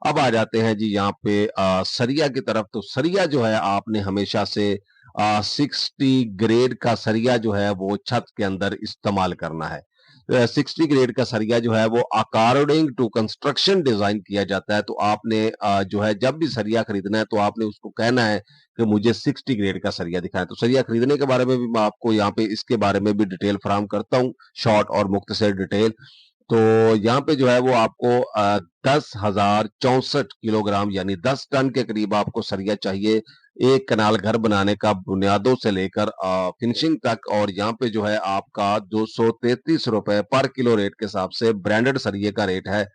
अब आ जाते हैं जी यहाँ पे सरिया की तरफ। तो सरिया जो है आपने हमेशा से 60 ग्रेड का सरिया जो है वो छत के अंदर इस्तेमाल करना है। 60 ग्रेड का सरिया जो है वो अकॉर्डिंग टू कंस्ट्रक्शन डिजाइन किया जाता है। तो आपने जो है जब भी सरिया खरीदना है तो आपने उसको कहना है कि मुझे 60 ग्रेड का सरिया दिखाएं। तो सरिया खरीदने के बारे में भी मैं आपको यहाँ पे इसके बारे में भी डिटेल फराहम करता हूँ, शॉर्ट और मुख्तसर डिटेल। तो यहाँ पे जो है वो आपको 10,064 किलोग्राम यानी 10 टन के करीब आपको सरिया चाहिए, एक कनाल घर बनाने का बुनियादों से लेकर फिनिशिंग तक। और यहाँ पे जो है आपका 233 रुपए पर किलो रेट के हिसाब से ब्रांडेड सरिये का रेट है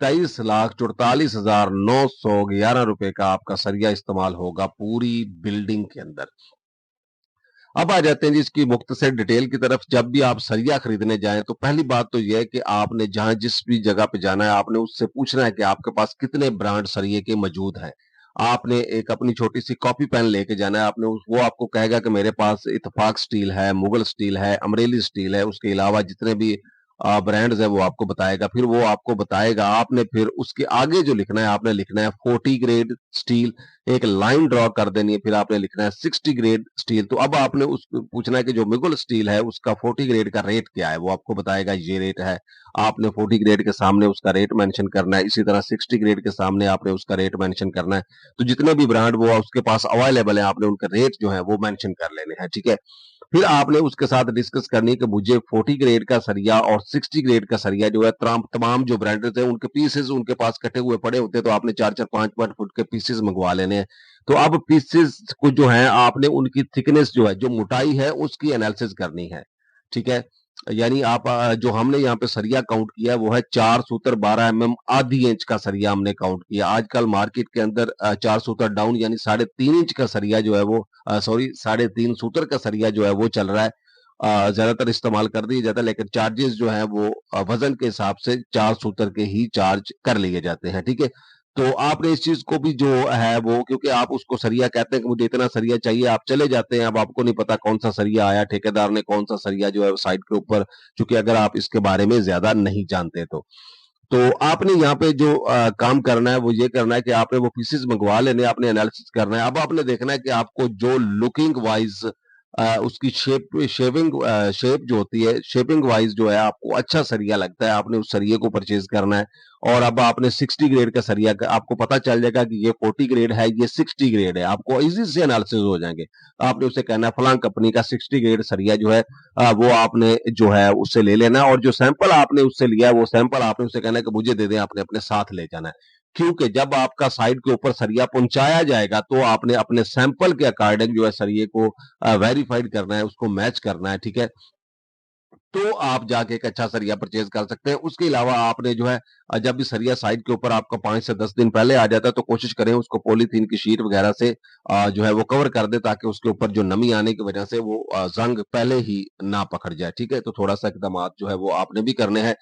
23,44,911 रुपए का आपका सरिया इस्तेमाल होगा पूरी बिल्डिंग के अंदर। अब आ जाते हैं जी इसकी मुख्तसर डिटेल की तरफ। जब भी आप सरिया खरीदने जाएं तो पहली बात तो यह है कि आपने जहां जिस भी जगह पे जाना है आपने उससे पूछना है कि आपके पास कितने ब्रांड सरिये के मौजूद हैं। आपने एक अपनी छोटी सी कॉपी पेन लेके जाना है। आपने वो आपको कहेगा कि मेरे पास इत्तेफाक स्टील है, मुगल स्टील है, अमरेली स्टील है, उसके अलावा जितने भी ब्रांड्स है वो आपको बताएगा। फिर वो आपको बताएगा, आपने फिर उसके आगे जो लिखना है आपने लिखना है 40 ग्रेड स्टील, एक लाइन ड्रॉ कर देनी है। फिर आपने लिखना है 60 ग्रेड स्टील। तो अब आपने उस पूछना है कि जो मुगल स्टील है उसका 40 ग्रेड का रेट क्या है, वो आपको बताएगा ये रेट है। आपने 40 ग्रेड के सामने उसका रेट मेंशन करना है, इसी तरह 60 ग्रेड के सामने आपने उसका रेट मेंशन करना है। तो जितने भी ब्रांड वो उसके पास अवेलेबल है आपने उनका रेट जो है वो मेंशन कर लेने हैं, ठीक है। फिर आपने उसके साथ डिस्कस करनी है कि मुझे 40 ग्रेड का सरिया और 60 ग्रेड का सरिया जो है तमाम जो ब्रांडेड है उनके पीसेस उनके पास कटे हुए पड़े होते हैं। तो आपने 4-4 5-5 फुट के पीसेस मंगवा लेने हैं। तो अब पीसेस को जो है आपने उनकी थिकनेस जो है जो मोटाई है उसकी एनालिसिस करनी है, ठीक है। यानी आप जो हमने यहाँ पे सरिया काउंट किया है वो है 4 सूत्र 12 mm आधी इंच का सरिया हमने काउंट किया। आजकल मार्केट के अंदर 4 सूत्र डाउन यानी 3.5 इंच का सरिया जो है वो सॉरी 3.5 सूत्र का सरिया जो है वो चल रहा है। ज्यादातर इस्तेमाल कर दिया जाता है, लेकिन चार्जेस जो है वो वजन के हिसाब से 4 सूत्र के ही चार्ज कर लिए जाते हैं, ठीक है। तो आपने इस चीज को भी जो है वो, क्योंकि आप उसको सरिया कहते हैं कि मुझे इतना सरिया चाहिए, आप चले जाते हैं, अब आपको नहीं पता कौन सा सरिया आया, ठेकेदार ने कौन सा सरिया जो है साइड के ऊपर, क्योंकि अगर आप इसके बारे में ज्यादा नहीं जानते तो आपने यहाँ पे जो काम करना है वो ये करना है कि आपने वो पीसेस मंगवा लेने, आपने एनालिसिस करना है। अब आपने देखना है कि आपको जो लुकिंग वाइज उसकी शेप जो होती है, शेपिंग वाइज जो है आपको अच्छा सरिया लगता है, आपने उस सरिये को परचेज करना है। और अब आपने 60 ग्रेड का सरिया आपको पता चल जाएगा कि ये 40 ग्रेड है, ये 60 ग्रेड है, आपको इजी से एनालिसिस हो जाएंगे। आपने उसे कहना है फलां कंपनी का 60 ग्रेड सरिया जो है वो आपने जो है उससे ले लेना है। और जो सैंपल आपने उससे लिया है वो सैंपल आपने उससे कहना है कि मुझे दे दें, आपने अपने साथ ले जाना है। क्योंकि जब आपका साइड के ऊपर सरिया पहुंचाया जाएगा तो आपने अपने सैंपल के अकॉर्डिंग जो है सरिये को वेरीफाइड करना है, उसको मैच करना है, ठीक है। तो आप जाके एक अच्छा सरिया परचेज कर सकते हैं। उसके अलावा आपने जो है जब भी सरिया साइड के ऊपर आपका 5 से 10 दिन पहले आ जाता है तो कोशिश करें उसको पॉलीथीन की शीट वगैरह से जो है वो कवर कर दे, ताकि उसके ऊपर जो नमी आने की वजह से वो जंग पहले ही ना पकड़ जाए, ठीक है। तो थोड़ा सा इकदाम जो है वो आपने भी करने हैं।